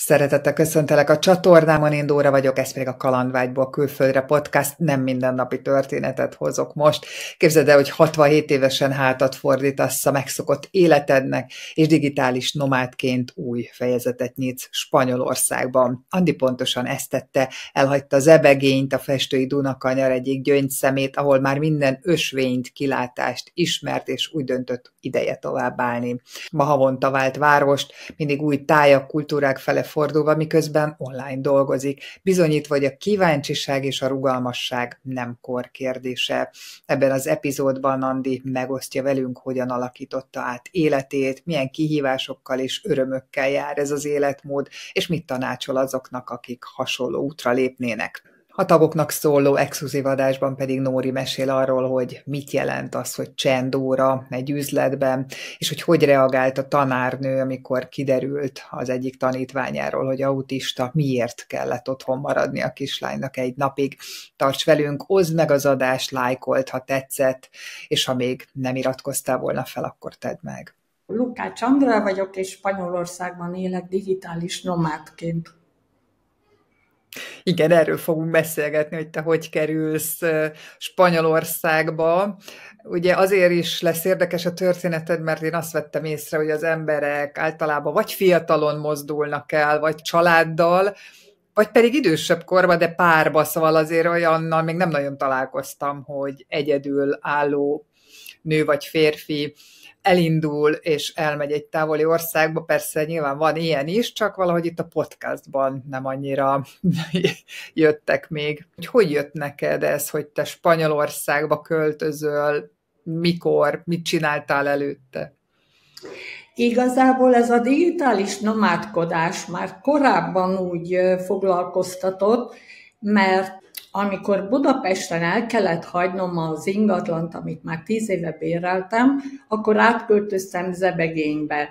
Szeretettel köszöntelek a csatornámon, én Dóra vagyok, ez pedig a Kalandvágyból külföldre podcast, nem mindennapi történetet hozok most. Képzeld el, hogy 67 évesen hátat fordítasz a megszokott életednek, és digitális nomádként új fejezetet nyitsz Spanyolországban. Andi pontosan ezt tette, elhagyta az ebegényt, a festői Dunakanyar egyik gyöngyszemét, ahol már minden ösvényt, kilátást ismert, és úgy döntött, ideje továbbállni. Ma havonta vált várost, mindig új tájak, kultúrák fele fordulva, miközben online dolgozik. Bizonyítva, hogy a kíváncsiság és a rugalmasság nem kor kérdése. Ebben az epizódban Andi megosztja velünk, hogyan alakította át életét, milyen kihívásokkal és örömökkel jár ez az életmód, és mit tanácsol azoknak, akik hasonló útra lépnének. A tagoknak szóló exkluzív adásban pedig Nóri mesél arról, hogy mit jelent az, hogy csendóra egy üzletben, és hogy reagált a tanárnő, amikor kiderült az egyik tanítványáról, hogy autista, miért kellett otthon maradni a kislánynak egy napig. Tarts velünk, oszd meg az adást, lájkold, ha tetszett, és ha még nem iratkoztál volna fel, akkor tedd meg. Lukács Andrea vagyok, és Spanyolországban élek digitális nomádként. Igen, erről fogunk beszélgetni, hogy te hogy kerülsz Spanyolországba. Ugye azért is lesz érdekes a történeted, mert én azt vettem észre, hogy az emberek általában vagy fiatalon mozdulnak el, vagy családdal, vagy pedig idősebb korban, de párba, szóval azért olyannal még nem nagyon találkoztam, hogy egyedül álló nő vagy férfi elindul és elmegy egy távoli országba, persze nyilván van ilyen is, csak valahogy itt a podcastban nem annyira jöttek még. Hogy jött neked ez, hogy te Spanyolországba költözöl, mikor, mit csináltál előtte? Igazából ez a digitális nomádkodás már korábban úgy foglalkoztatott, mert amikor Budapesten el kellett hagynom az ingatlant, amit már 10 éve béreltem, akkor átköltöztem Zebegénybe.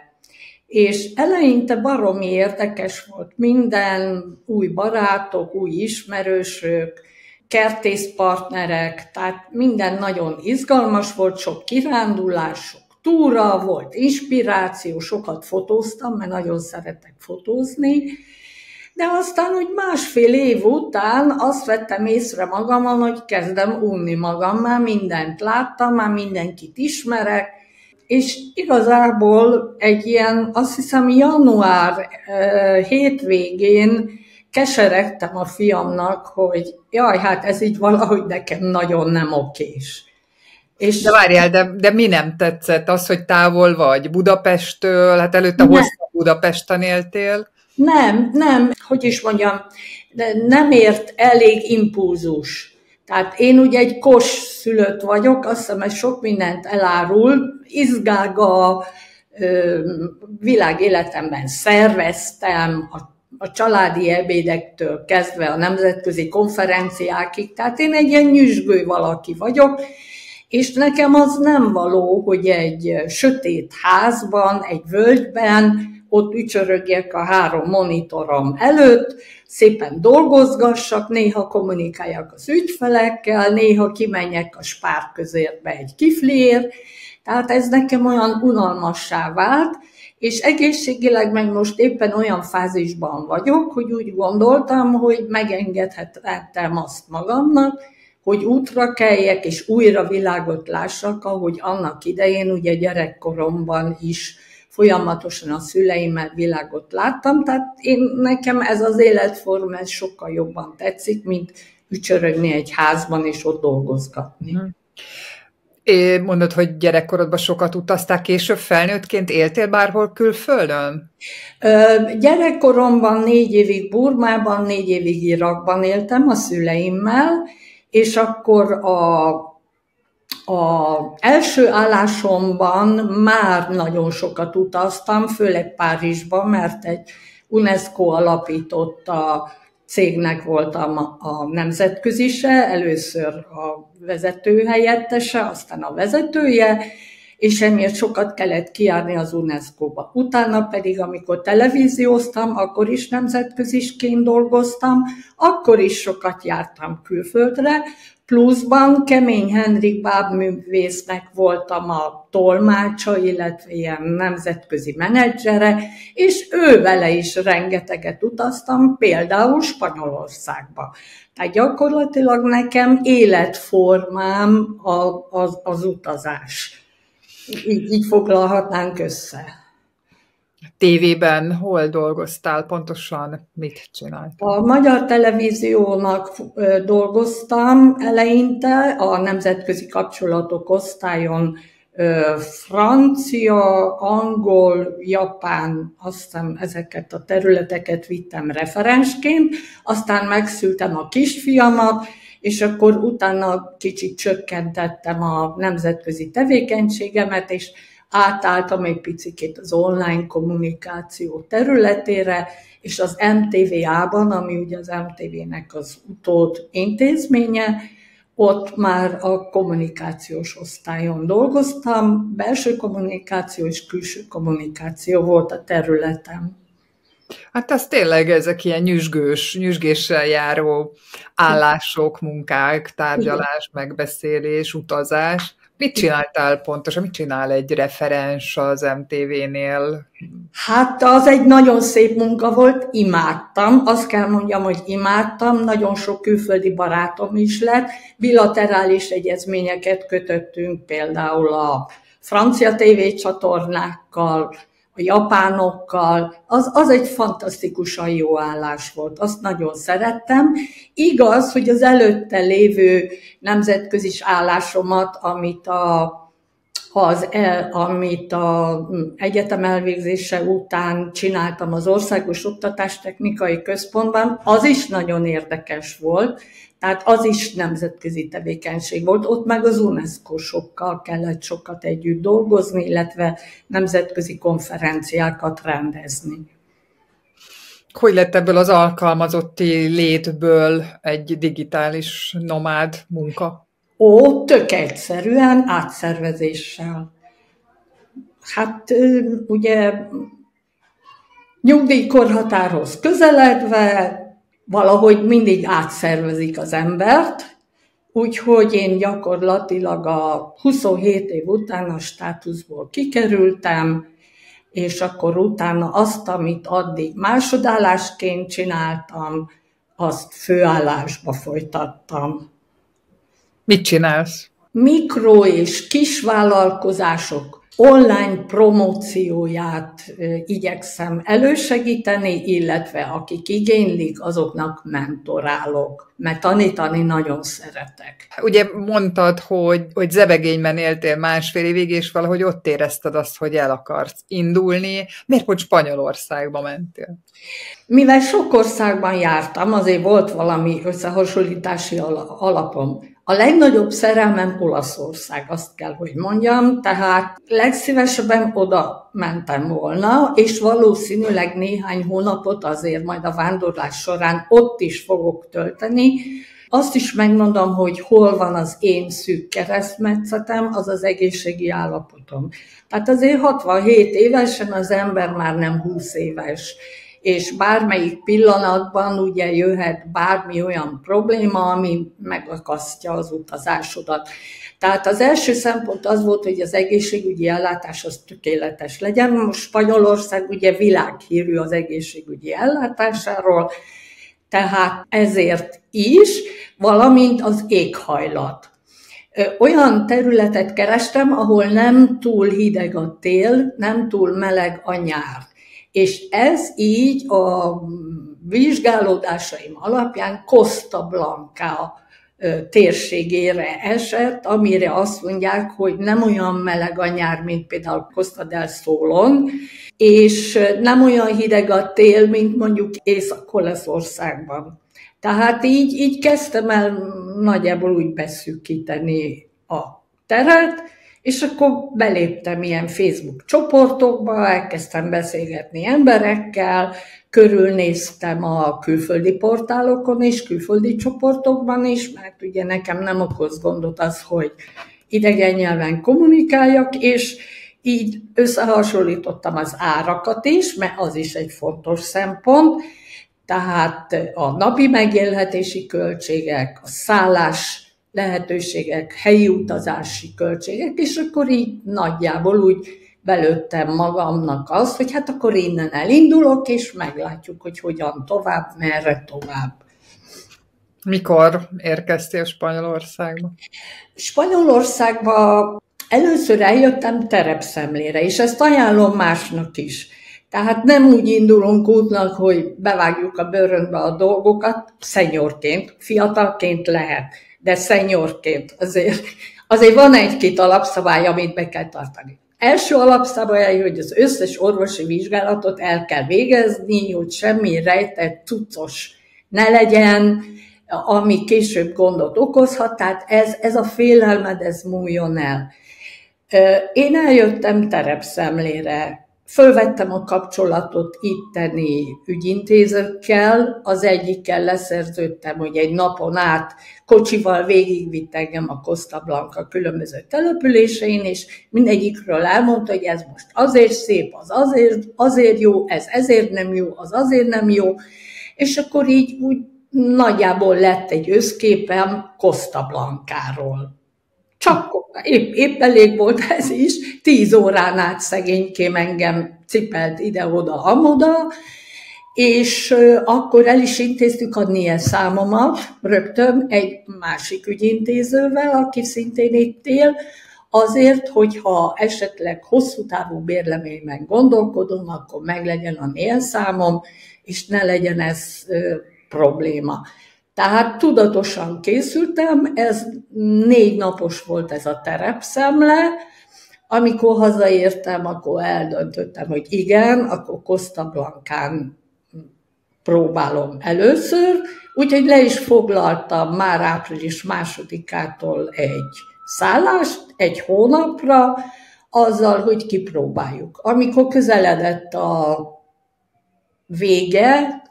És eleinte baromi érdekes volt minden, új barátok, új ismerősök, kertészpartnerek, tehát minden nagyon izgalmas volt, sok kirándulás, sok túra, volt inspiráció, sokat fotóztam, mert nagyon szeretek fotózni, de aztán úgy másfél év után azt vettem észre magamon, hogy kezdem unni magam, már mindent láttam, már mindenkit ismerek, és igazából egy ilyen, azt hiszem január hétvégén keseregtem a fiamnak, hogy jaj, hát ez így valahogy nekem nagyon nem okés. De várjál, de mi nem tetszett? Az, hogy távol vagy Budapesttől, hát előtte hosszabb Budapesten éltél? Nem, hogy is mondjam, nem ért elég impulzus. Tehát én ugye egy kos szülött vagyok, azt hiszem, ez sok mindent elárul, izgága világéletemben szerveztem, a családi ebédektől kezdve a nemzetközi konferenciákig, tehát én egy ilyen nyüzsgő valaki vagyok, és nekem az nem való, hogy egy sötét házban, egy völgyben, ott ücsörögjek a 3 monitorom előtt, szépen dolgozgassak, néha kommunikáljak az ügyfelekkel, néha kimenjek a spárközérbe egy kifliért, tehát ez nekem olyan unalmassá vált, és egészségileg meg most éppen olyan fázisban vagyok, hogy úgy gondoltam, hogy megengedhetem azt magamnak, hogy útra keljek, és újra világot lássak, ahogy annak idején, ugye gyerekkoromban is folyamatosan a szüleimmel világot láttam, tehát nekem ez az életforma ez sokkal jobban tetszik, mint ücsörögni egy házban és ott dolgozgatni. Mondod, hogy gyerekkorodban sokat utaztál, később felnőttként éltél bárhol külföldön? Gyerekkoromban 4 évig Burmában, 4 évig Irakban éltem a szüleimmel, és akkor az első állásomban már nagyon sokat utaztam, főleg Párizsban, mert egy UNESCO alapította cégnek voltam a nemzetközise, először a vezetőhelyettese, aztán a vezetője, és emiatt sokat kellett kijárni az UNESCO-ba. Utána pedig, amikor televízióztam, akkor is nemzetközisként dolgoztam, akkor is sokat jártam külföldre, Pluszban Kemény Henrik bábművésznek voltam a tolmácsa, illetve ilyen nemzetközi menedzsere, és ő vele is rengeteget utaztam, például Spanyolországba. Tehát gyakorlatilag nekem életformám az utazás. Így foglalhatnánk össze. Tévében hol dolgoztál pontosan, mit csináltál? A Magyar Televíziónak dolgoztam eleinte, a nemzetközi kapcsolatok osztályon francia, angol, japán, azt hiszem ezeket a területeket vittem referensként, aztán megszültem a kisfiamat, és akkor utána kicsit csökkentettem a nemzetközi tevékenységemet, és átálltam egy picit az online kommunikáció területére, és az MTVA-ban, ami ugye az MTV-nek az utód intézménye, ott már a kommunikációs osztályon dolgoztam, belső kommunikáció és külső kommunikáció volt a területem. Hát az tényleg ezek ilyen nyüzsgéssel járó állások, munkák, tárgyalás, megbeszélés, utazás. Mit csináltál pontosan? Mit csinál egy referens az MTV-nél? Hát az egy nagyon szép munka volt, imádtam. Azt kell mondjam, hogy imádtam. Nagyon sok külföldi barátom is lett. Bilaterális egyezményeket kötöttünk például a francia tévécsatornákkal, a japánokkal, az egy fantasztikusan jó állás volt, azt nagyon szerettem. Igaz, hogy az előtte lévő nemzetközi állásomat, amit a egyetem elvégzése után csináltam az Országos Oktatástechnikai Központban, az is nagyon érdekes volt, tehát az is nemzetközi tevékenység volt, ott meg az UNESCO-sokkal kellett sokat együtt dolgozni, illetve nemzetközi konferenciákat rendezni. Hogy lett ebből az alkalmazotti létből egy digitális nomád munka? Tök egyszerűen átszervezéssel. Hát ugye nyugdíjkorhatárhoz közeledve valahogy mindig átszervezik az embert, úgyhogy én gyakorlatilag a 27 év után a státuszból kikerültem, és akkor utána azt, amit addig másodállásként csináltam, azt főállásba folytattam. Mit csinálsz? Mikro- és kisvállalkozások online promócióját igyekszem elősegíteni, illetve akik igénylik, azoknak mentorálok, mert tanítani nagyon szeretek. Ugye mondtad, hogy Zebegényben éltél másfél évig, és valahogy ott érezted azt, hogy el akarsz indulni. Miért pont Spanyolországba mentél? Mivel sok országban jártam, azért volt valami összehasonlítási alapom. A legnagyobb szerelmem Olaszország, azt kell, hogy mondjam, tehát legszívesebben oda mentem volna, és valószínűleg néhány hónapot azért majd a vándorlás során ott is fogok tölteni. Azt is megmondom, hogy hol van az én szűk keresztmetszetem, az az egészségi állapotom. Tehát azért 67 évesen az ember már nem 20 éves, és bármelyik pillanatban ugye jöhet bármi olyan probléma, ami megakasztja az utazásodat. Tehát az első szempont az volt, hogy az egészségügyi ellátás az tökéletes legyen. Most Spanyolország ugye világhírű az egészségügyi ellátásáról, tehát ezért is, valamint az éghajlat. Olyan területet kerestem, ahol nem túl hideg a tél, nem túl meleg a nyár. És ez így a vizsgálódásaim alapján Costa Blanca térségére esett, amire azt mondják, hogy nem olyan meleg a nyár, mint például Costa del Solon, és nem olyan hideg a tél, mint mondjuk Észak-Olaszországban. Tehát így kezdtem el nagyjából úgy beszűkíteni a teret, és akkor beléptem ilyen Facebook csoportokba, elkezdtem beszélgetni emberekkel, körülnéztem a külföldi portálokon és külföldi csoportokban is, mert ugye nekem nem okoz gondot az, hogy idegen nyelven kommunikáljak, és így összehasonlítottam az árakat is, mert az is egy fontos szempont, tehát a napi megélhetési költségek, a szállás lehetőségek, helyi utazási költségek, és akkor így nagyjából úgy belőttem magamnak azt, hogy hát akkor innen elindulok, és meglátjuk, hogy hogyan tovább, merre tovább. Mikor érkeztél Spanyolországba? Spanyolországba először eljöttem terepszemlére, és ezt ajánlom másnak is. Tehát nem úgy indulunk útnak, hogy bevágjuk a bőröndbe a dolgokat, szenyorként, fiatalként lehet, de szenyorként azért van egy-két alapszabály, amit be kell tartani. Első alapszabály, hogy az összes orvosi vizsgálatot el kell végezni, hogy semmi rejtett, cuccos ne legyen, ami később gondot okozhat, tehát ez a félelmed, ez múljon el. Én eljöttem terepszemlére, fölvettem a kapcsolatot itteni ügyintézőkkel, az egyikkel leszerződtem, hogy egy napon át kocsival végigvitt engem a Costa Blanca különböző településein, és mindegyikről elmondta, hogy ez most azért szép, az azért jó, ez ezért nem jó, az azért nem jó, és akkor így úgy nagyjából lett egy összképem Costa Blancáról. Csak épp elég volt ez is, 10 órán át szegénykém engem cipelt ide-oda, amoda, és akkor el is intéztük a NIE számomat rögtön egy másik ügyintézővel, aki szintén itt él, azért, hogyha esetleg hosszú távú bérleményben gondolkodom, akkor meglegyen a NIE számom, és ne legyen ez probléma. Tehát tudatosan készültem, ez 4 napos volt ez a terepszemle, amikor hazaértem, akkor eldöntöttem, hogy igen, akkor Costa Blancán próbálom először, úgyhogy le is foglaltam már április 2-ától egy szállást, 1 hónapra, azzal, hogy kipróbáljuk. Amikor közeledett a vége,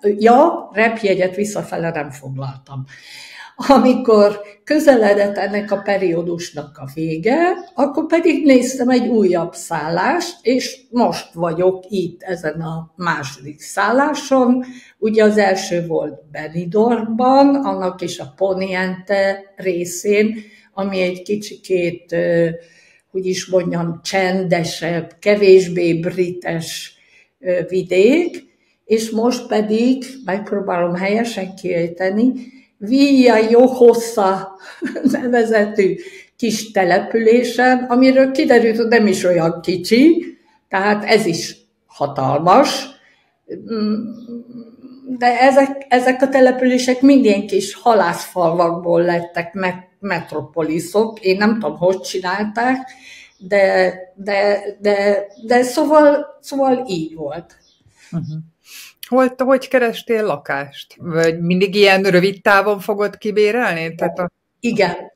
repjegyet visszafele nem foglaltam. Amikor közeledett ennek a periódusnak a vége, akkor pedig néztem egy újabb szállást, és most vagyok itt ezen a második szálláson. Ugye az első volt Benidormban, annak is a Poniente részén, ami egy kicsikét, hogy is mondjam, csendesebb, kevésbé brites vidék, és most pedig, megpróbálom helyesen kiejteni, Villajojosa nevezetű kis településen, amiről kiderült, hogy nem is olyan kicsi, tehát ez is hatalmas, de ezek a települések minden kis halászfalvakból lettek metropoliszok, én nem tudom, hogy csinálták, de szóval így volt. Hogy kerestél lakást? Vagy mindig ilyen rövid távon fogod kibérelni?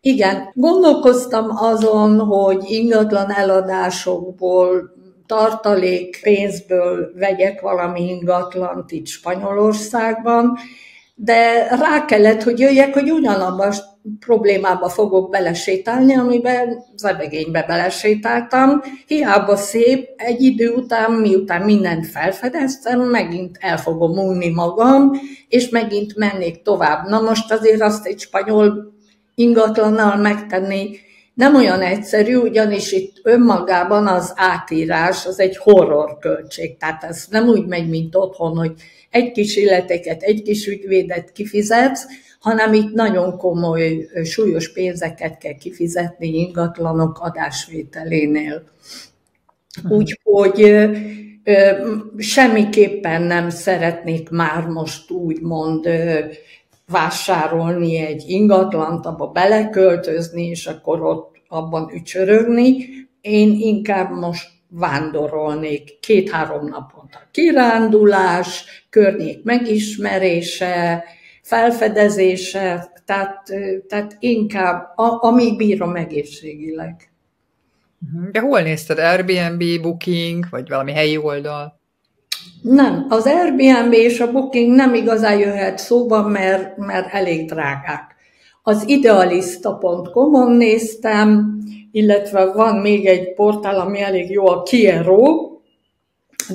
Igen. Gondolkoztam azon, hogy ingatlan eladásokból, tartalék pénzből vegyek valami ingatlant itt Spanyolországban, de rá kellett, hogy jöjjek, hogy ugyanabban a problémába fogok belesétálni, amiben zebegénybe belesétáltam. Hiába szép, egy idő után, miután mindent felfedeztem, megint el fogom múlni magam, és megint mennék tovább. Na most azért azt egy spanyol ingatlannal megtenni nem olyan egyszerű, ugyanis itt önmagában az átírás az egy horror költség. Tehát ez nem úgy megy, mint otthon, hogy egy kis illetéket, egy kis ügyvédet kifizetsz, hanem itt nagyon komoly, súlyos pénzeket kell kifizetni ingatlanok adásvételénél. Úgyhogy semmiképpen nem szeretnék már most úgymond vásárolni egy ingatlant, abba beleköltözni, és akkor ott abban ücsörögni. Én inkább most vándorolnék 2-3 naponta. Kirándulás, környék megismerése, felfedezése, tehát inkább amíg bírom egészségileg. De hol nézted? Airbnb, Booking, vagy valami helyi oldal? Nem, az Airbnb és a Booking nem igazán jöhet szóba, mert elég drágák. Az idealista.com-on néztem, illetve van még egy portál, ami elég jó, a Kiero,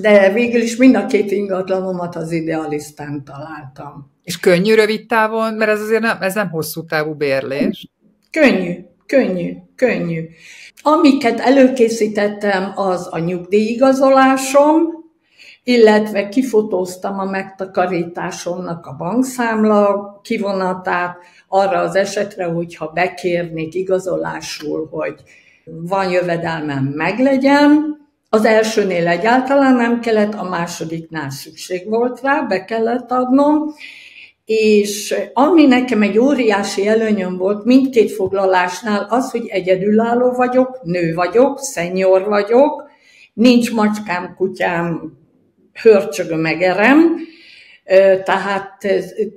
de végül is mind a 2 ingatlanomat az Idealistán találtam. És könnyű rövid távon, mert ez azért nem hosszú távú bérlés. Könnyű. Amiket előkészítettem, az a nyugdíjigazolásom, illetve kifotóztam a megtakarításomnak a bankszámla kivonatát, arra az esetre, hogyha bekérnék igazolásul, hogy van jövedelmem, meglegyen. Az elsőnél egyáltalán nem kellett, a másodiknál szükség volt rá, be kellett adnom, és ami nekem egy óriási előnyöm volt mindkét foglalásnál, az, hogy egyedülálló vagyok, nő vagyok, szenyor vagyok, nincs macskám, kutyám, hörcsögöm, megerem,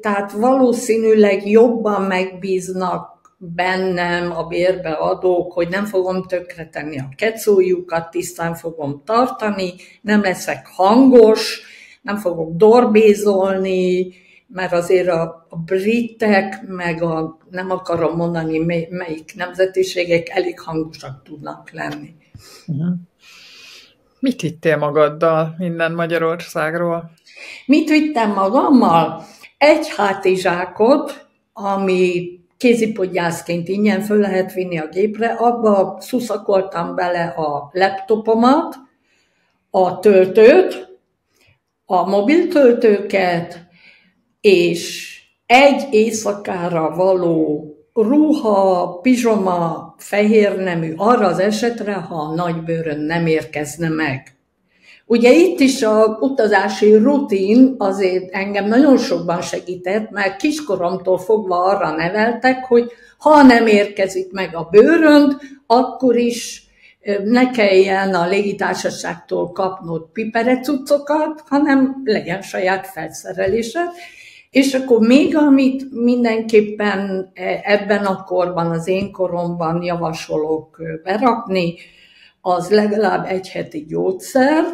tehát valószínűleg jobban megbíznak bennem a bérbeadók, hogy nem fogom tönkretenni a kecójukat, tisztán fogom tartani, nem leszek hangos, nem fogok dorbézolni, mert azért a britek, meg nem akarom mondani melyik nemzetiségek, elég hangosak tudnak lenni. Mit vittél magaddal minden Magyarországról? Mit vittem magammal? Egy hátizsákot, ami kézipodgyászként ingyen föl lehet vinni a gépre, abba szuszakoltam bele a laptopomat, a töltőt, a mobiltöltőket, és egy éjszakára való ruha, pizsoma, fehérnemű arra az esetre, ha a nagybőrön nem érkezne meg. Ugye itt is az utazási rutin azért engem nagyon sokban segített, mert kiskoromtól fogva arra neveltek, hogy ha nem érkezik meg a bőrönd, akkor is ne kelljen a légitársaságtól kapnod piperecucokat, hanem legyen saját felszerelésed. És akkor még amit mindenképpen ebben a korban, az én koromban javasolok berakni, az legalább egy heti gyógyszer,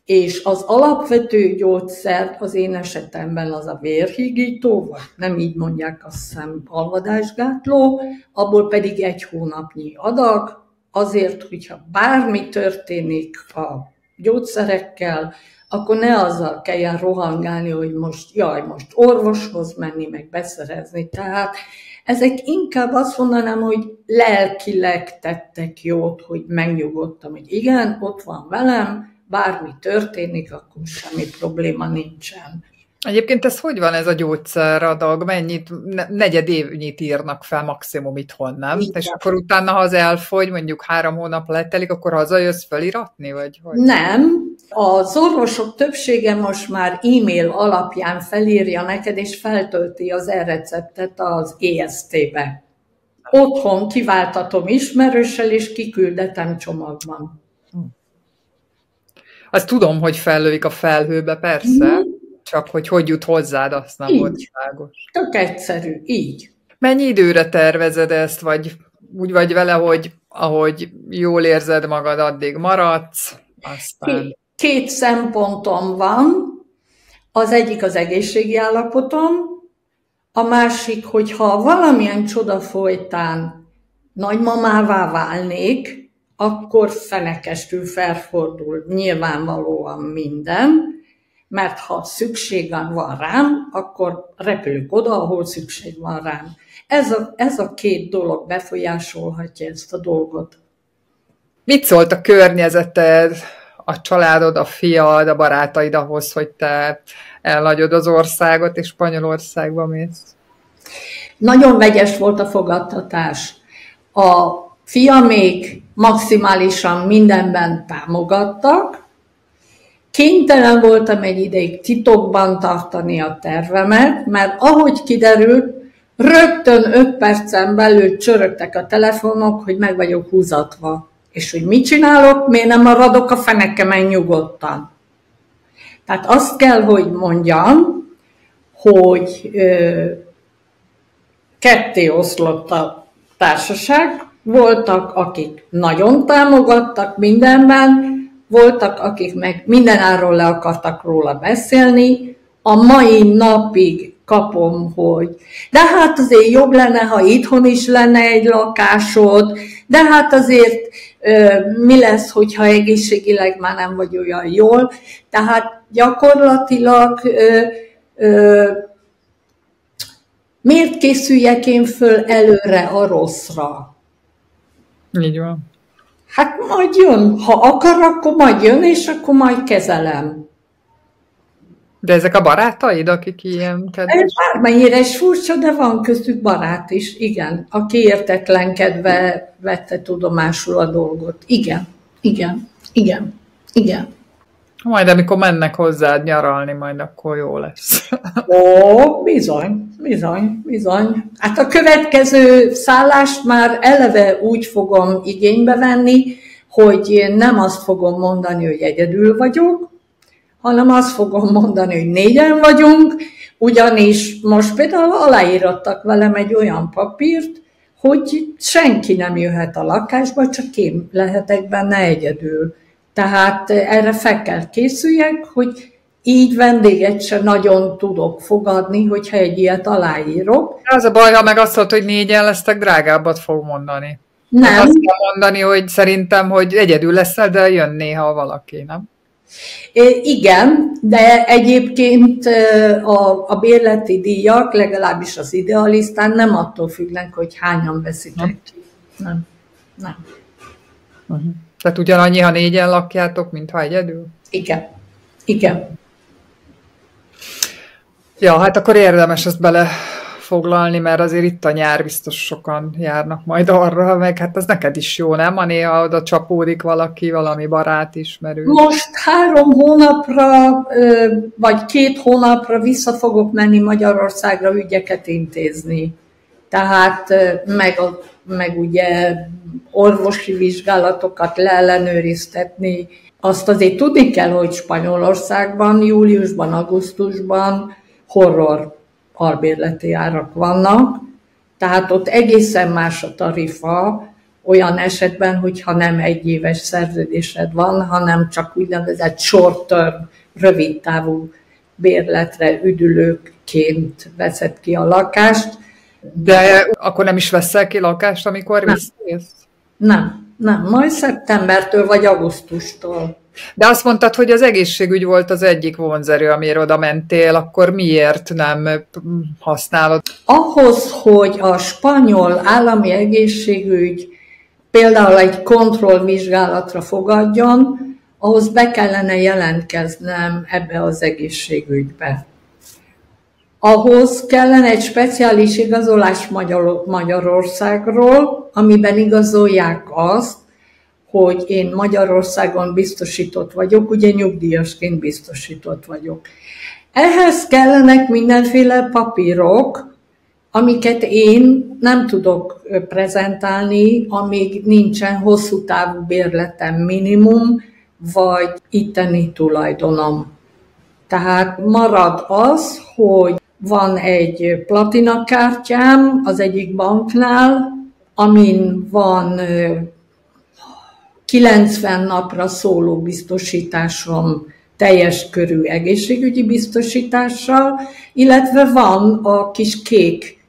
és az alapvető gyógyszer az én esetemben az a vérhigító, vagy nem így mondják, azt hiszem alvadásgátló, abból pedig 1 hónapnyi adag, azért, hogyha bármi történik a gyógyszerekkel, akkor ne azzal kelljen rohangálni, hogy most orvoshoz menni, meg beszerezni. Tehát ezek inkább azt mondanám, hogy lelkileg tettek jót, hogy megnyugodtam, hogy igen, ott van velem, bármi történik, akkor semmi probléma nincsen. Egyébként ez hogy van, ez a gyógyszeradag? Mennyit, negyed évnyit írnak fel maximum itthon, nem? Igen. És akkor utána, ha az elfogy, mondjuk 3 hónap letelik, akkor hazajössz feliratni? Vagy hogy? Nem. Az orvosok többsége most már e-mail alapján felírja neked, és feltölti az e-receptet az EST-be. Otthon kiváltatom ismerőssel, és kiküldetem csomagban. Azt tudom, hogy fellövik a felhőbe, persze, csak hogy jut hozzád, azt nem volt világos. Tök egyszerű, így. Mennyi időre tervezed ezt, vagy úgy vagy vele, hogy ahogy jól érzed magad, addig maradsz, aztán... 2 szempontom van, az egyik az egészségi állapotom, a másik, hogyha valamilyen csoda folytán nagymamává válnék, akkor fenekestül felfordul nyilvánvalóan minden, mert ha szükségem van rám, akkor repülök oda, ahol szükség van rám. Ez a 2 dolog befolyásolhatja ezt a dolgot. Mit szólt a környezeted, a családod, a fiad, a barátaid ahhoz, hogy te elhagyod az országot, és Spanyolországba mész? Nagyon vegyes volt a fogadtatás. A fiamék maximálisan mindenben támogattak. Kénytelen voltam egy ideig titokban tartani a tervemet, mert ahogy kiderült, rögtön 5 percen belül csörögtek a telefonok, hogy meg vagyok húzatva. És hogy mit csinálok, miért nem maradok a fenekemen nyugodtan. Tehát azt kell, hogy mondjam, hogy ketté oszlott a társaság. Voltak, akik nagyon támogattak mindenben, voltak, akik meg mindenáról le akartak róla beszélni. A mai napig kapom, hogy de hát azért jobb lenne, ha itthon is lenne egy lakásod, de hát azért mi lesz, hogyha egészségileg már nem vagy olyan jól. Tehát gyakorlatilag Miért készüljek én föl előre a rosszra? Így van. Hát majd jön. Ha akar, akkor majd jön, és akkor majd kezelem. De ezek a barátaid, akik ilyen kedves? Bármennyire is furcsa, de van köztük barát is, igen, aki értetlenkedve vette tudomásul a dolgot. Igen, igen, igen, igen. Majd amikor mennek hozzád nyaralni, majd akkor jó lesz. Ó, bizony, bizony, bizony. Hát a következő szállást már eleve úgy fogom igénybe venni, hogy nem azt fogom mondani, hogy egyedül vagyok, hanem azt fogom mondani, hogy 4-en vagyunk, ugyanis most például aláírattak velem egy olyan papírt, hogy senki nem jöhet a lakásba, csak én lehetek benne egyedül. Tehát erre fel kell készüljek, hogy így vendéget sem nagyon tudok fogadni, hogyha egy ilyet aláírok. Az a baj, ha meg azt mondod, hogy 4-en lesztek, drágábbat fog mondani. Nem. Azt kell mondani, hogy szerintem, hogy egyedül leszel, de jön néha valaki, nem? Igen, de egyébként a bérleti díjak, legalábbis az Idealistán nem attól függnek, hogy hányan veszitek ki. Nem. Nem. Uh-huh. Tehát ugyanannyi, ha 4-en lakjátok, mint ha egyedül? Igen. Igen. Ja, hát akkor érdemes ezt belefoglalni, mert azért itt a nyár biztos sokan járnak majd arra, meg hát ez neked is jó, nem? Ha néha oda csapódik valaki, valami barát, ismerő. Most 3 hónapra, vagy 2 hónapra vissza fogok menni Magyarországra ügyeket intézni. Tehát meg ugye orvosi vizsgálatokat leellenőriztetni. Azt azért tudni kell, hogy Spanyolországban, júliusban, augusztusban horror albérleti árak vannak, tehát ott egészen más a tarifa olyan esetben, hogyha nem 1 éves szerződésed van, hanem csak úgynevezett short term, rövid távú bérletre üdülőként veszed ki a lakást. De akkor nem is veszel ki lakást, amikor visszajössz? Nem, majd szeptembertől vagy augusztustól. De azt mondtad, hogy az egészségügy volt az egyik vonzerő, amire oda mentél, akkor miért nem használod? Ahhoz, hogy a spanyol állami egészségügy például egy kontrollvizsgálatra fogadjon, ahhoz be kellene jelentkeznem ebbe az egészségügybe. Ahhoz kellene egy speciális igazolás Magyarországról, amiben igazolják azt, hogy én Magyarországon biztosított vagyok, ugye nyugdíjasként biztosított vagyok. Ehhez kellenek mindenféle papírok, amiket én nem tudok prezentálni, amíg nincsen hosszú távú bérletem minimum, vagy itteni tulajdonom. Tehát marad az, hogy van egy platina kártyám az egyik banknál, amin van 90 napra szóló biztosításom teljes körű egészségügyi biztosítással, illetve van a kis kék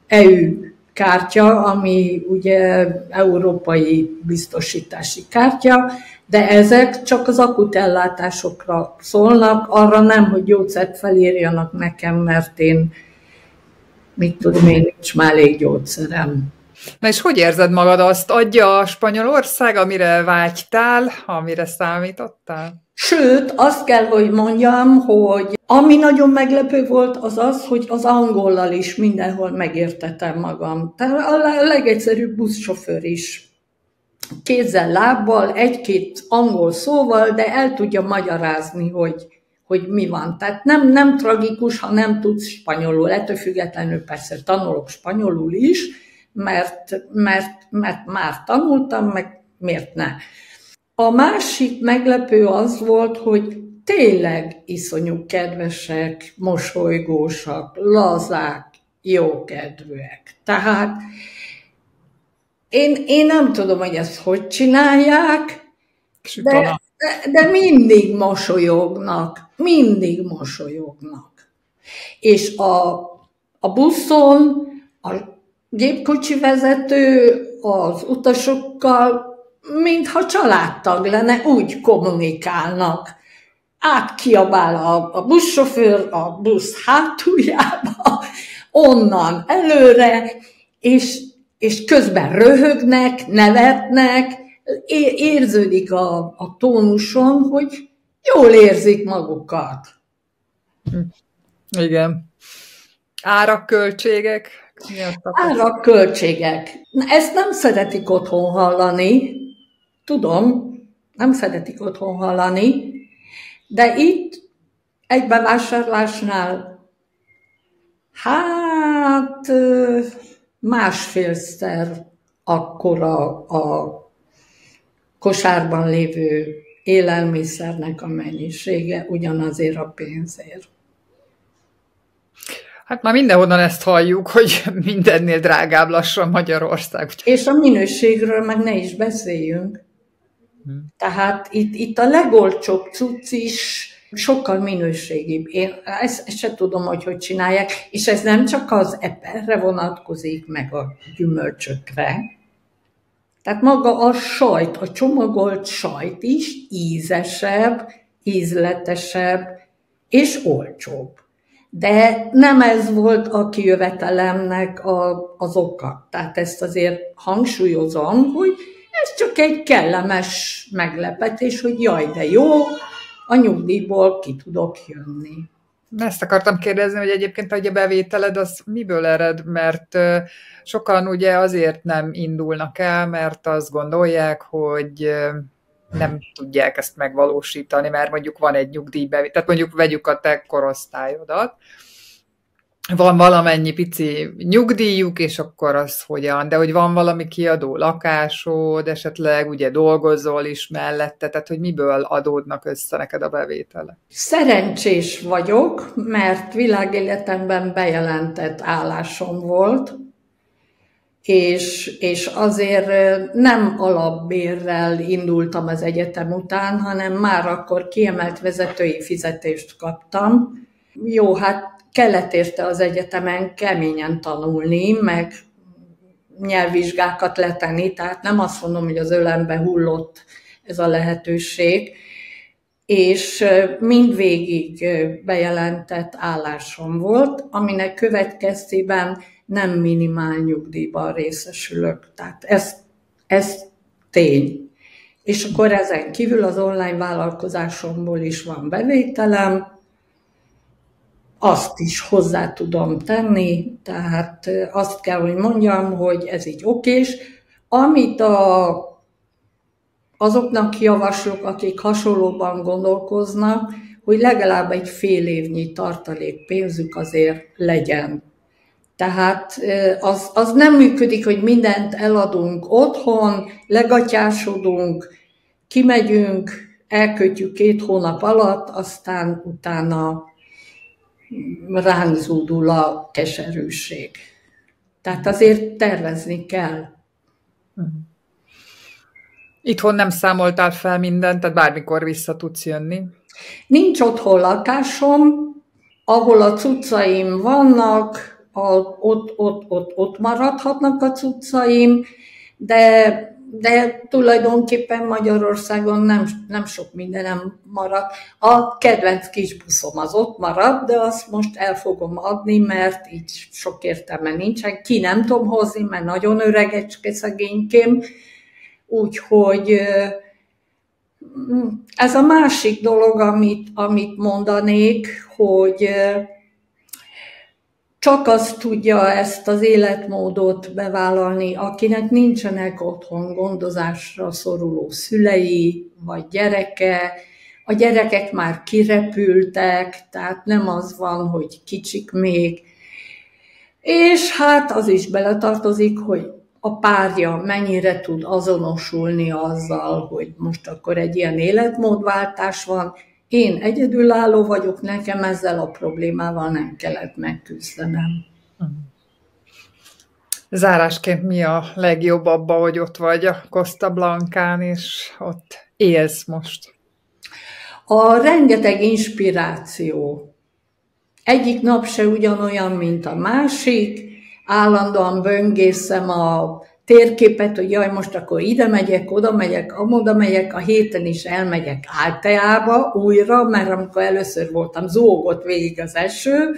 EU kártya, ami ugye európai biztosítási kártya, de ezek csak az akut ellátásokra szólnak, arra nem, hogy gyógyszert felírjanak nekem, mert én, mit tudom én, nincs már elég gyógyszerem. Na és hogy érzed magad? Azt adja a Spanyolország, amire vágytál, amire számítottál? Sőt, azt kell, hogy mondjam, hogy ami nagyon meglepő volt, az az, hogy az angollal is mindenhol megértettem magam. Tehát a legegyszerűbb buszsofőr is. Kézzel, lábbal, 1-2 angol szóval, de el tudja magyarázni, hogy mi van. Tehát nem tragikus, ha nem tudsz spanyolul. Ettől függetlenül persze tanulok spanyolul is, mert már tanultam, meg miért ne. A másik meglepő az volt, hogy tényleg iszonyú kedvesek, mosolygósak, lazák, jókedvűek. Tehát én nem tudom, hogy ezt hogy csinálják, de mindig mosolyognak, És a buszon a gépkocsi vezető az utasokkal, mintha családtag lenne, úgy kommunikálnak. Átkiabál a buszsofőr a busz hátuljába, onnan előre, és közben röhögnek, nevetnek, érződik a tónuson, hogy jól érzik magukat. Igen. Árak, költségek? Árak, költségek. Ezt nem szeretik otthon hallani, tudom, nem szeretik otthon hallani, de itt egy bevásárlásnál hát másfélszer akkora a kosárban lévő élelmiszernek a mennyisége ugyanazért a pénzért. Hát már mindenhonnan ezt halljuk, hogy mindennél drágább lassan Magyarország. És a minőségről meg ne is beszéljünk. Tehát itt a legolcsóbb cucc is sokkal minőségibb. Én ezt se tudom, hogy csinálják, és ez nem csak az eperre vonatkozik, meg a gyümölcsökre. Tehát maga a sajt, a csomagolt sajt is ízesebb, ízletesebb és olcsóbb. De nem ez volt a kijövetelemnek az oka. Tehát ezt azért hangsúlyozom, hogy ez csak egy kellemes meglepetés, hogy jaj, de jó, a nyugdíjból ki tudok jönni. Ezt akartam kérdezni, hogy egyébként a bevételed az miből ered, mert sokan ugye azért nem indulnak el, mert azt gondolják, hogy nem tudják ezt megvalósítani, mert mondjuk van egy nyugdíjbevétel, tehát mondjuk vegyük a te korosztályodat, van valamennyi pici nyugdíjuk, és akkor az hogyan, de hogy van valami kiadó lakásod, esetleg ugye dolgozol is mellette, tehát hogy miből adódnak össze neked a bevételek? Szerencsés vagyok, mert világéletemben bejelentett állásom volt, és azért nem alapbérrel indultam az egyetem után, hanem már akkor kiemelt vezetői fizetést kaptam. Jó, hát kellett érte az egyetemen keményen tanulni, meg nyelvvizsgákat letenni, tehát nem azt mondom, hogy az ölembe hullott ez a lehetőség, és mindvégig bejelentett állásom volt, aminek következtében nem minimál nyugdíjban részesülök. Tehát ez tény. És akkor ezen kívül az online vállalkozásomból is van bevételem, azt is hozzá tudom tenni, tehát azt kell, hogy mondjam, hogy ez így okés. Amit azoknak javaslok, akik hasonlóban gondolkoznak, hogy legalább egy fél évnyi tartalékpénzük azért legyen. Tehát az nem működik, hogy mindent eladunk otthon, legatyásodunk, kimegyünk, elkötjük 2 hónap alatt, aztán utána ránk zúdul a keserűség. Tehát azért tervezni kell. Itthon nem számoltál fel mindent, tehát bármikor vissza tudsz jönni? Nincs otthon lakásom, ahol a cuccaim vannak, ott maradhatnak a cuccaim, de tulajdonképpen Magyarországon nem sok mindenem maradt. A kedvenc kis buszom az ott maradt, de azt most el fogom adni, mert így sok értelme nincsen. Ki nem tudom hozni, mert nagyon öregecske szegénykém. Úgyhogy ez a másik dolog, amit mondanék, hogy csak az tudja ezt az életmódot bevállalni, akinek nincsenek otthon gondozásra szoruló szülei, vagy gyereke. A gyerekek már kirepültek, tehát nem az van, hogy kicsik még. És hát az is beletartozik, hogy a párja mennyire tud azonosulni azzal, hogy most akkor egy ilyen életmódváltás van. Én egyedülálló vagyok, nekem ezzel a problémával nem kellett megküzdenem. Zárásként mi a legjobb abba, hogy ott vagy a Costa Blancán, és ott élsz most? A rengeteg inspiráció. Egyik nap se ugyanolyan, mint a másik. Állandóan böngészem a térképet, hogy jaj, most akkor ide megyek, oda megyek, amoda megyek, a héten is elmegyek Alteába újra, mert amikor először voltam, zúgott végig az eső,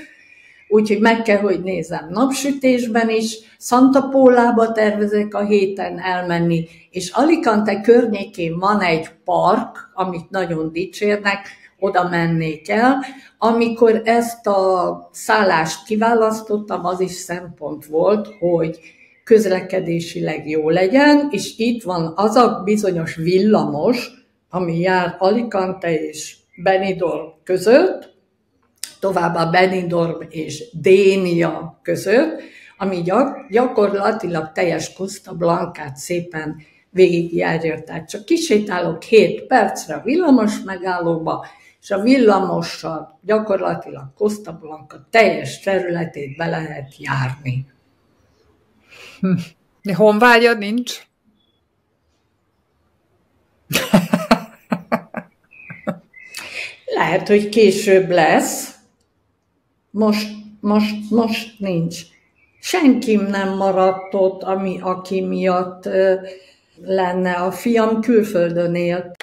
úgyhogy meg kell, hogy nézem napsütésben is. Santa Pólába tervezek a héten elmenni, és Alicante környékén van egy park, amit nagyon dicsérnek, oda mennék el. Amikor ezt a szállást kiválasztottam, az is szempont volt, hogy közlekedésileg jó legyen, és itt van az a bizonyos villamos, ami jár Alicante és Benidorm között, továbbá Benidorm és Dénia között, ami gyakorlatilag teljes Costa Blancát szépen végigjárja. Tehát csak kisétálok 7 percre a villamos megállóba, és a villamossal gyakorlatilag Costa Blanca teljes területét be lehet járni. Honvágyad nincs? Lehet, hogy később lesz. Most nincs. Senkim nem maradt ott, aki miatt lenne. A fiam külföldön élt.